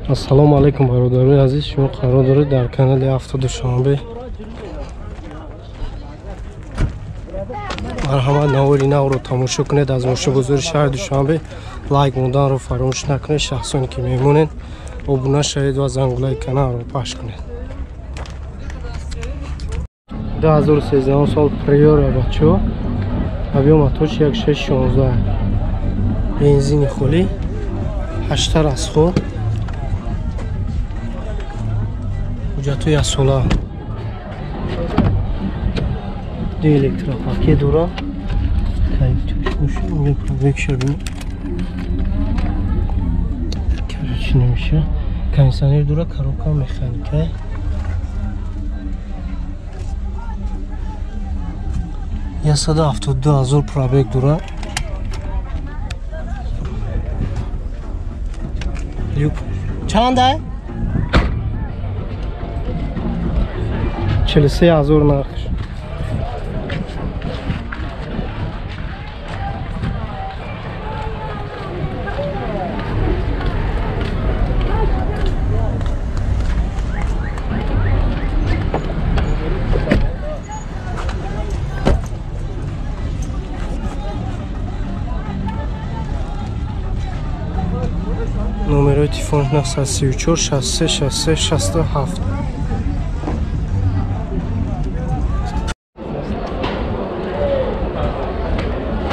ассалому алайкум бародарои азиз, шумо қарор доред дар канали Ҳафта Душанбе марҳамат навори навро тамошо кунед. аз мошогузори шаҳри Душанбе лайк монданро фаромӯш накунед. шахсоне ки мемонед обуна шавед ва зангулаи каналро пахш кунед. 2013 сол приора бачаҳо авиомоторш 1616 бензини холӣ 8 расход ҳуҷҷатҳои асола ду электропакет дора кондиционер дора коробка механика $172,000 пробег дора чанда 43,000 нархш. номерои телефон 934 63 63 67.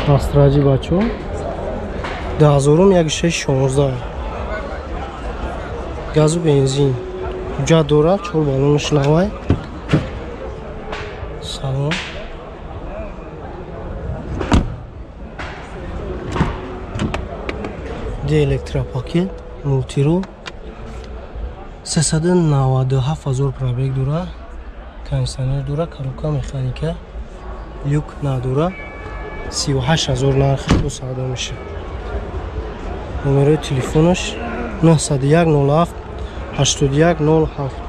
Астраҷи бачо 1616 газу бензин ҳуҷҷат дора 4 баллонаш навай салон ди электропакет мултиру 397,000 пробег дора кондиционер дора коробка механика люк надора 38,000 нарх бо савдо меша. номерои телефонаш 901 07 81 07.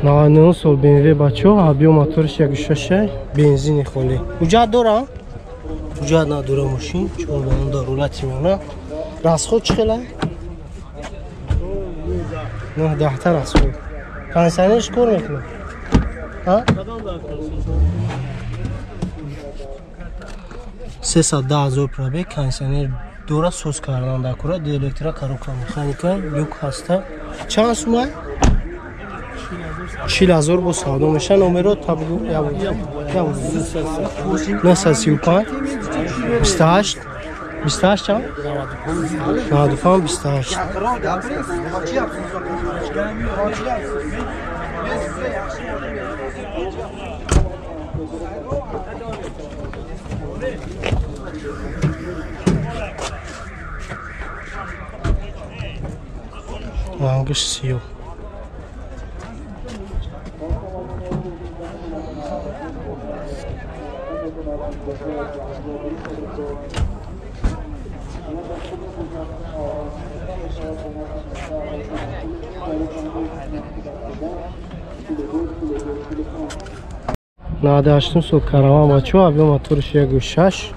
نوانون سال BMW بچه ها بیو موتورش 1.6 بنزین خالی ҳуҷҷат дора ҳуҷҷат надора мошин чون балон дар рулати меона расход чхела 9-10 расход кондиционерш кор мекунад ҳа 310,000 пробег кондиционер дора сӯз кардан дакора ди электро коробка механика люк ҳаста чанд сумай 40,000 бо савдо меша. номеро табгу 935 28 28 чанд 95 28. рангаш сиёҳ надаштум сол караван бачо авио моторш 1.6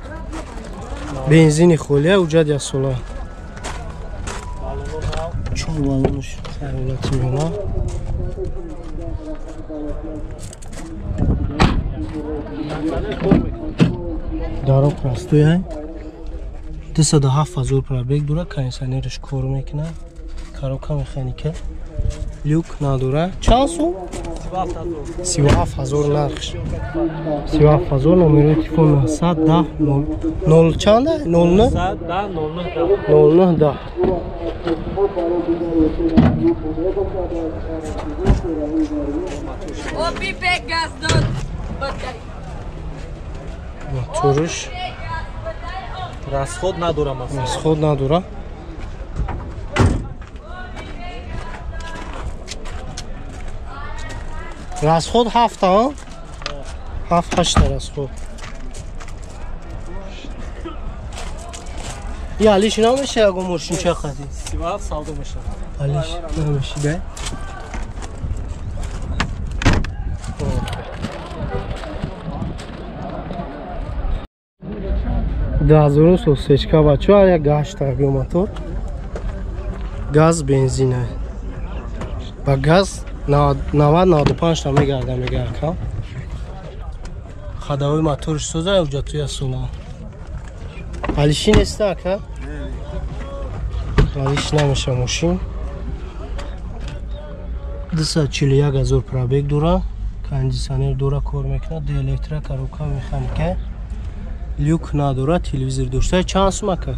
бензини холия ҳуҷҷат ясола чун балонш ҳолати меона даро простояй 207,000 пробег дора кондиционерш кор мекунад коробка механика люк надора чанд сум 37,000 нархш 37,000. номерои телефон 910 0 чанда 09 0910. Motoruş расход надорам аст. расход надора. расход 7 та 7-8 та расход. یا علیش نمیشه اگه ماشین چه خدی 37 savdo میشه. علیش نمیشه ده دازورو سوسچکا بچو یا گاش تابیو موتور گاز بنزینه با گاز 90-95 تا میگرده میگرد خداوی موتورش سوزه اوجا توی سونا علیشی نیست که علیش نمیشه ماشین 241,000 پرابگ دوره کاندیسیونر دوره کار میکنه دی الکتریک روکا مکانیکه لیوک نداره تلویزیون داشته چند سومه که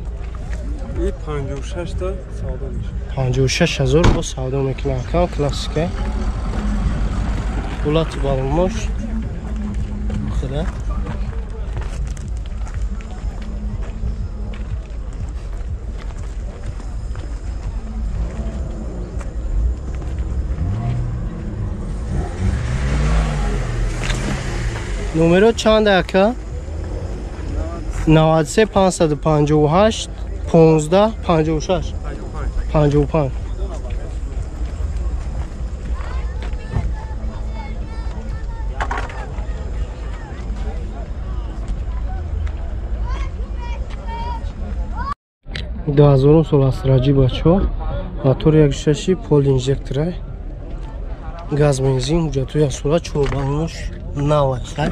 این 56 تا سودا میشه 56,000 با سودا میکنه که کلاسیکه بولات بالموش خدا نمره چند که 93 558 15 56 55 2000 سال است راجی بچو موتور یک ششی پول اینجکتوره گاز بنزین جا توی سولا چوبانش نوه خیلی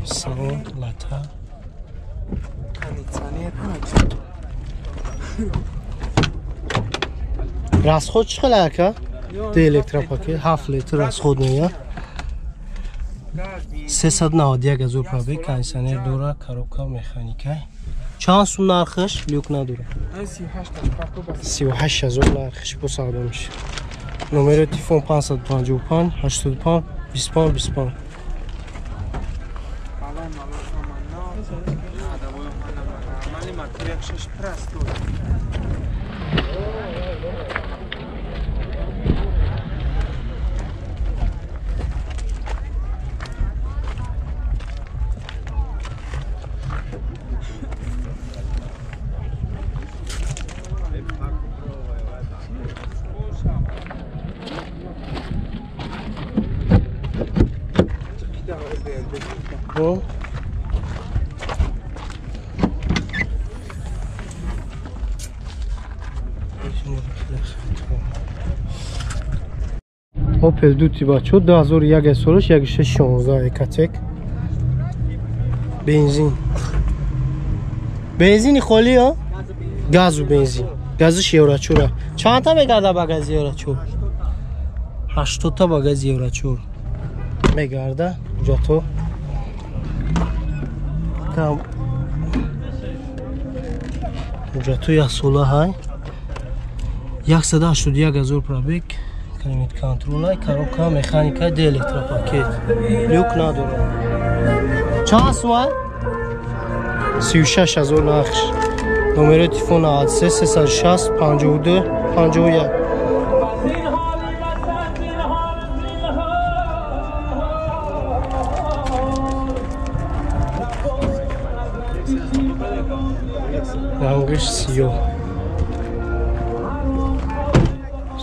سوان لطه راست خود چه خیلی که؟ دی الکترا پاکت 7 لیتر راست خود میگه 391,000 پرابگ کاندیسیونر دوره کاروبکا مکانیکه چند سوم نرخش لیوک نداره 38,000 نرخش با سودا میشه نمره تلفن 555 85 25 25 اوپل دوتی بچو 2001 سالش 1616 اکاتک بنزین بنزینی خالی ها گاز و بنزین گازش یوراچوره چند تا میگرده با گاز یوراچور 80 تا با گاز یوراچور میگرده جا تو کم جا تو یک سوله های 181,000 پرابگ کلیمیت کنترل های کاروبکا مکانیکه دی الکترا پاکت لیوک نداره چند سومه 36,000 نقش نمره تلفن 93 360 52 51 رنگش سیاه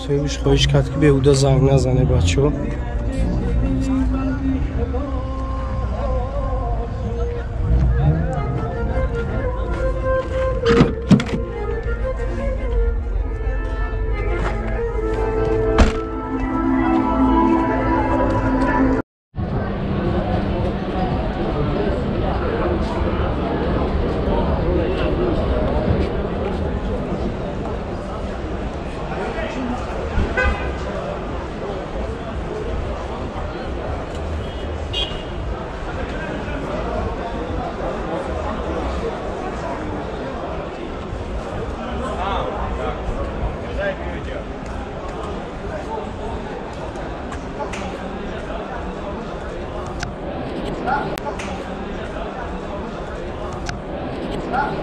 سویش خواهش کرد که به اودا زنگ نزنه بچه ها